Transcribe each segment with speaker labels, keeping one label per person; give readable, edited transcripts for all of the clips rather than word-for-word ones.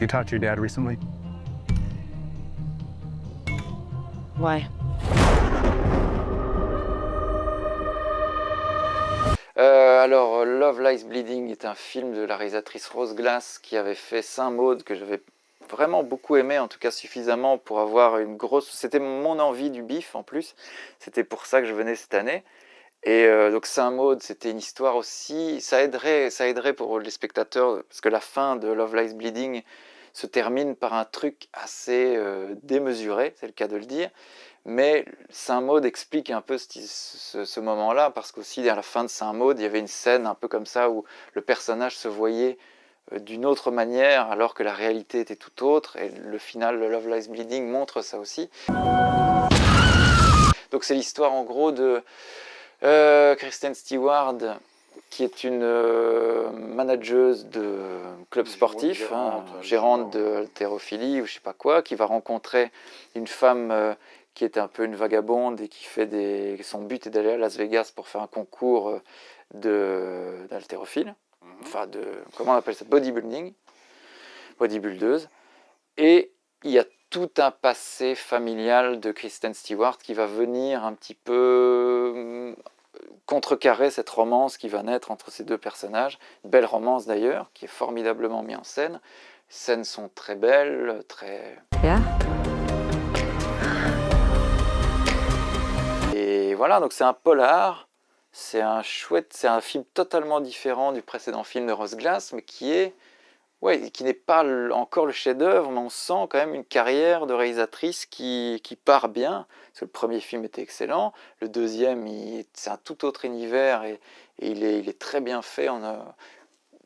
Speaker 1: You talked to your dad recently?
Speaker 2: Why?
Speaker 3: Alors, Love Lies Bleeding est un film de la réalisatrice Rose Glass qui avait fait Saint-Maud, que j'avais vraiment beaucoup aimé, en tout cas suffisamment pour avoir une grosse... C'était mon envie du bif en plus, c'était pour ça que je venais cette année. Et donc Saint-Maud, c'était une histoire aussi... Ça aiderait pour les spectateurs, parce que la fin de Love Lies Bleeding se termine par un truc assez démesuré, c'est le cas de le dire. Mais Saint-Maud explique un peu ce moment-là, parce qu'aussi à la fin de Saint-Maud, il y avait une scène un peu comme ça où le personnage se voyait d'une autre manière alors que la réalité était tout autre, et le final de Love Lies Bleeding montre ça aussi. Donc c'est l'histoire en gros de Kristen Stewart, qui est une manageuse de club sportif, gérante de haltérophilie ou je sais pas quoi, qui va rencontrer une femme qui est un peu une vagabonde et qui fait son but est d'aller à Las Vegas pour faire un concours d'haltérophile, enfin comment on appelle ça, bodybuildeuse. Et il y a tout un passé familial de Kristen Stewart qui va venir un petit peu contrecarrer cette romance qui va naître entre ces deux personnages. Une belle romance d'ailleurs, qui est formidablement mise en scène. Les scènes sont très belles, très...
Speaker 2: Yeah?
Speaker 3: Et voilà, donc c'est un polar, c'est un film totalement différent du précédent film de Rose Glass, mais qui n'est pas encore le chef-d'œuvre, mais on sent quand même une carrière de réalisatrice qui part bien. Parce que le premier film était excellent, le deuxième, c'est un tout autre univers et il est très bien fait.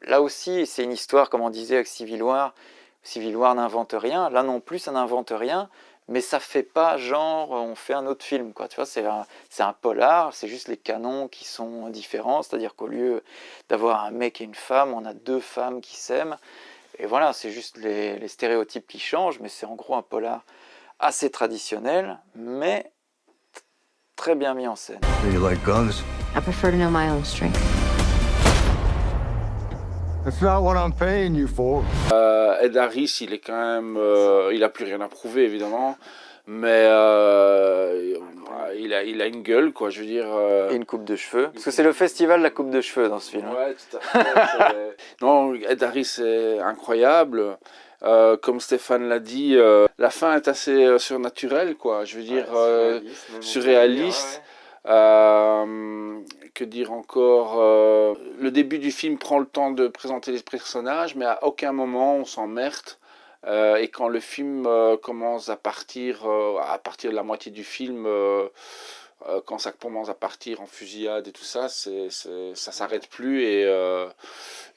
Speaker 3: Là aussi, c'est une histoire, comme on disait avec Civil War. Civil War n'invente rien, là non plus, ça n'invente rien. Mais ça fait pas genre on fait un autre film, quoi. Tu vois, c'est un polar, c'est juste les canons qui sont différents, c'est-à-dire qu'au lieu d'avoir un mec et une femme, on a deux femmes qui s'aiment. Et voilà, c'est juste les stéréotypes qui changent, mais c'est en gros un polar assez traditionnel, mais très bien mis en scène.
Speaker 4: Do you like guns?
Speaker 2: I prefer to know my own strength.
Speaker 4: That's not what I'm paying you for.
Speaker 5: Ed Harris, il est quand même, il a plus rien à prouver évidemment, mais il a une gueule, quoi. Je veux dire.
Speaker 3: Et une coupe de cheveux, parce que c'est le festival de la coupe de cheveux dans ce film.
Speaker 5: Ouais, tout à fait. Non, Ed Harris est incroyable. Comme Stéphane l'a dit, la fin est assez surnaturelle, quoi. Je veux dire, surréaliste. Que dire encore, le début du film prend le temps de présenter les personnages, mais à aucun moment on s'emmerde. Et quand le film commence à partir de la moitié du film, quand ça commence à partir en fusillade et tout ça, ça s'arrête plus. Et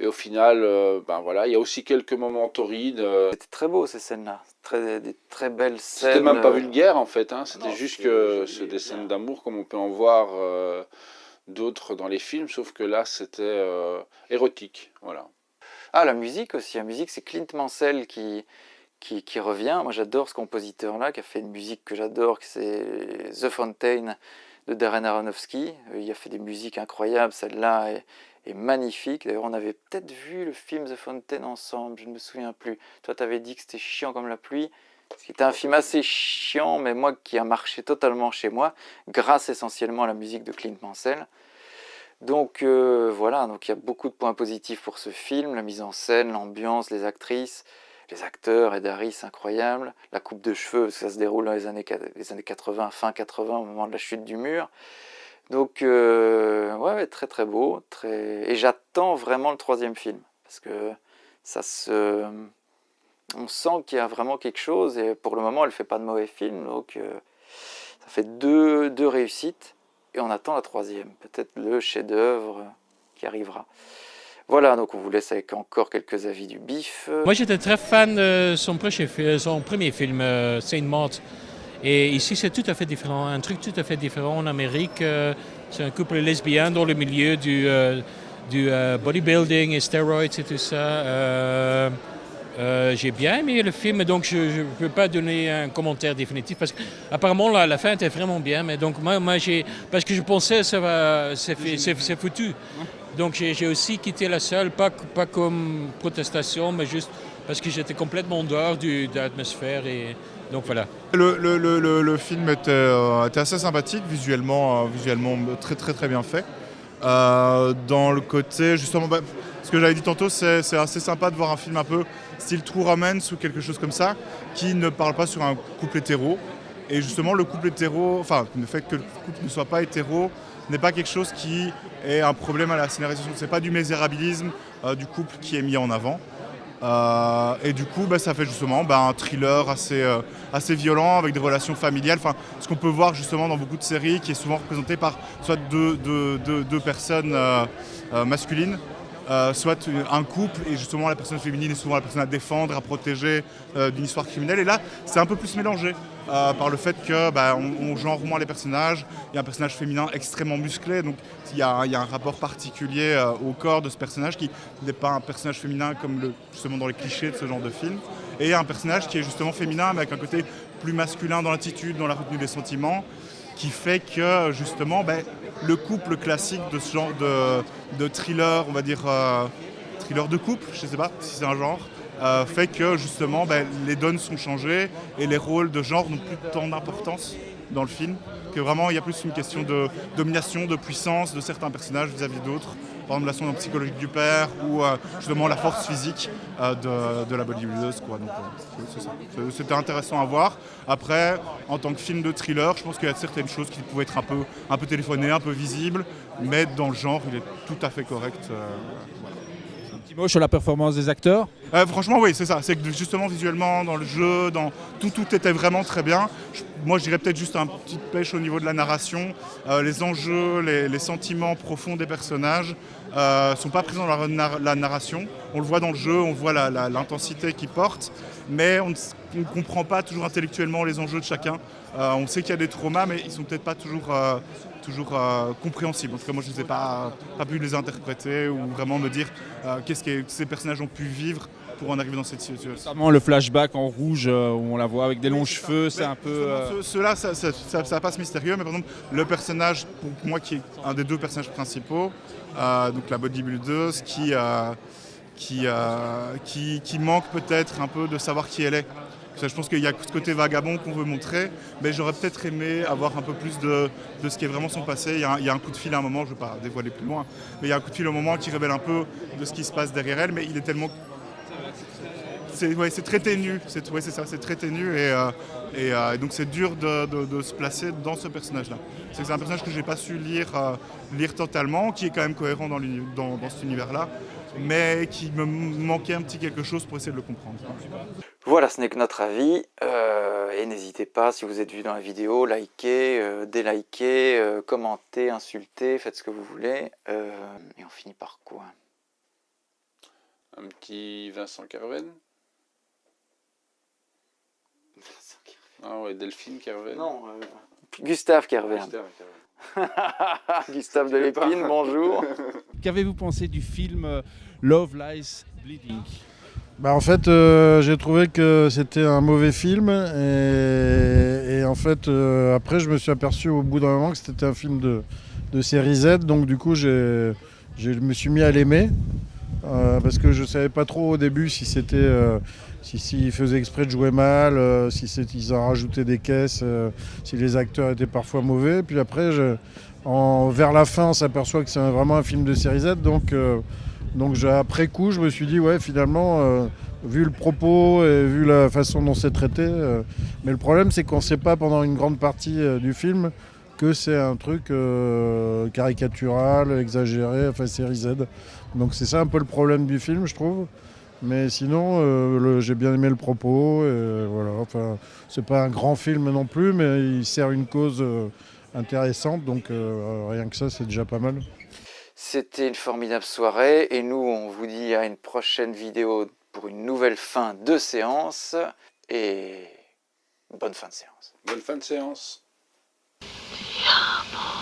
Speaker 5: au final, ben voilà, il y a aussi quelques moments torrides.
Speaker 3: C'était très beau ces scènes-là, des très belles scènes.
Speaker 5: C'était même pas vulgaire en fait, hein. C'était juste que
Speaker 3: c'est
Speaker 5: des scènes d'amour comme on peut en voir d'autres dans les films, sauf que là c'était érotique, voilà.
Speaker 3: Ah, la musique aussi, c'est Clint Mansell qui revient. Moi j'adore ce compositeur-là, qui a fait une musique que j'adore, c'est The Fountain de Darren Aronofsky. Il a fait des musiques incroyables, celle-là est magnifique. D'ailleurs on avait peut-être vu le film The Fountain ensemble, je ne me souviens plus. Toi tu avais dit que c'était chiant comme la pluie. C'était un film assez chiant, mais moi qui a marché totalement chez moi, grâce essentiellement à la musique de Clint Mansell. Donc voilà, donc il y a beaucoup de points positifs pour ce film, la mise en scène, l'ambiance, les actrices, les acteurs, Ed Harris incroyable, la coupe de cheveux, ça se déroule dans les années 80, fin 80, au moment de la chute du mur. Donc ouais, très très beau, et j'attends vraiment le troisième film, parce que on sent qu'il y a vraiment quelque chose, et pour le moment elle ne fait pas de mauvais film, donc ça fait deux réussites. Et on attend la troisième, peut-être le chef-d'œuvre qui arrivera. Voilà, donc on vous laisse avec encore quelques avis du bif.
Speaker 6: Moi j'étais très fan de son premier film, Saint Maud. Et ici c'est tout à fait différent, un truc tout à fait différent en Amérique. C'est un couple lesbien dans le milieu du bodybuilding et steroids et tout ça. J'ai bien aimé le film, donc je ne peux pas donner un commentaire définitif parce qu'apparemment la fin était vraiment bien, mais donc moi parce que je pensais c'est foutu. Donc j'ai aussi quitté la salle, pas comme protestation, mais juste parce que j'étais complètement dehors de l'atmosphère. Et donc voilà.
Speaker 1: Le film était assez sympathique, visuellement très très très bien fait. Dans le côté, justement, ce que j'avais dit tantôt, c'est assez sympa de voir un film un peu style True Romance ou quelque chose comme ça, qui ne parle pas sur un couple hétéro. Et justement, le couple hétéro, enfin, le fait que le couple ne soit pas hétéro, n'est pas quelque chose qui est un problème à la scénarisation. C'est pas du misérabilisme du couple qui est mis en avant. Et du coup, ça fait justement un thriller assez violent avec des relations familiales. Enfin, ce qu'on peut voir justement dans beaucoup de séries, qui est souvent représenté par soit deux personnes masculines, soit un couple, et justement la personne féminine est souvent la personne à défendre, à protéger d'une histoire criminelle. Et là, c'est un peu plus mélangé par le fait que on genre moins les personnages. Il y a un personnage féminin extrêmement musclé, donc il y a un rapport particulier au corps de ce personnage qui n'est pas un personnage féminin comme justement dans les clichés de ce genre de film. Et il y a un personnage qui est justement féminin, mais avec un côté plus masculin dans l'attitude, dans la retenue des sentiments, qui fait que justement le couple classique de ce genre de thriller, on va dire thriller de couple, je ne sais pas si c'est un genre, fait que justement les donnes sont changées et les rôles de genre n'ont plus tant d'importance dans le film, que vraiment il y a plus une question de domination, de puissance de certains personnages vis-à-vis d'autres. Par exemple, l'aspect psychologique du père ou justement la force physique de la bodybuildeuse. Donc, c'est ça. C'était intéressant à voir. Après, en tant que film de thriller, je pense qu'il y a certaines choses qui pouvaient être un peu téléphonées, un peu visibles, mais dans le genre, il est tout à fait correct. Voilà.
Speaker 7: Un petit mot sur la performance des acteurs.
Speaker 1: Franchement, oui, c'est ça. C'est que justement, visuellement, dans le jeu, tout était vraiment très bien. Moi, je dirais peut-être juste un petit pêche au niveau de la narration. Les enjeux, les sentiments profonds des personnages sont pas présents dans la narration. On le voit dans le jeu, on voit l'intensité qu'ils portent, mais on ne comprend pas toujours intellectuellement les enjeux de chacun. On sait qu'il y a des traumas, mais ils sont peut-être pas toujours compréhensibles. En tout cas, moi, je n'ai pas pu les interpréter ou vraiment me dire qu'est-ce que ces personnages ont pu vivre pour en arriver dans cette situation.
Speaker 7: Notamment le flashback en rouge où on la voit avec des longs cheveux, c'est un peu...
Speaker 1: Ceux-là, ça passe mystérieux, mais par exemple, le personnage, pour moi, qui est un des deux personnages principaux, donc la bodybuildeuse, qui manque peut-être un peu de savoir qui elle est. Je pense qu'il y a ce côté vagabond qu'on veut montrer, mais j'aurais peut-être aimé avoir un peu plus de ce qui est vraiment son passé. Il y a un coup de fil à un moment, je ne vais pas dévoiler plus loin, mais il y a un coup de fil au moment qui révèle un peu de ce qui se passe derrière elle, mais il est tellement... C'est très ténu, c'est très ténu et donc c'est dur de se placer dans ce personnage-là. C'est un personnage que je n'ai pas su lire totalement, qui est quand même cohérent dans cet univers-là, mais qui me manquait un petit quelque chose pour essayer de le comprendre.
Speaker 3: Voilà, ce n'est que notre avis, et n'hésitez pas, si vous êtes vu dans la vidéo, likez, délikez, commentez, insultez, faites ce que vous voulez. Et on finit par quoi?
Speaker 5: Un petit Vincent Kerven. Ah ouais, Delphine Kerven.
Speaker 3: Non, Gustave Kerven. Gustave de l'Épine, bonjour.
Speaker 7: Qu'avez-vous pensé du film Love Lies Bleeding ?
Speaker 8: En fait, j'ai trouvé que c'était un mauvais film et en fait, après, je me suis aperçu au bout d'un moment que c'était un film de série Z, donc du coup, je me suis mis à l'aimer parce que je ne savais pas trop au début si c'était s'ils faisaient exprès de jouer mal, ils en rajoutaient des caisses, si les acteurs étaient parfois mauvais. Puis après, vers la fin, on s'aperçoit que c'est vraiment un film de série Z, donc après coup, je me suis dit, ouais, finalement, vu le propos et vu la façon dont c'est traité, mais le problème, c'est qu'on ne sait pas pendant une grande partie du film que c'est un truc caricatural, exagéré, enfin série Z. Donc c'est ça un peu le problème du film, je trouve. Mais sinon, j'ai bien aimé le propos. Et voilà, enfin, c'est pas un grand film non plus, mais il sert une cause intéressante, donc rien que ça, c'est déjà pas mal.
Speaker 3: C'était une formidable soirée et nous on vous dit à une prochaine vidéo pour une nouvelle fin de séance et bonne fin de séance.
Speaker 5: Bonne fin de séance.
Speaker 9: Ti amo.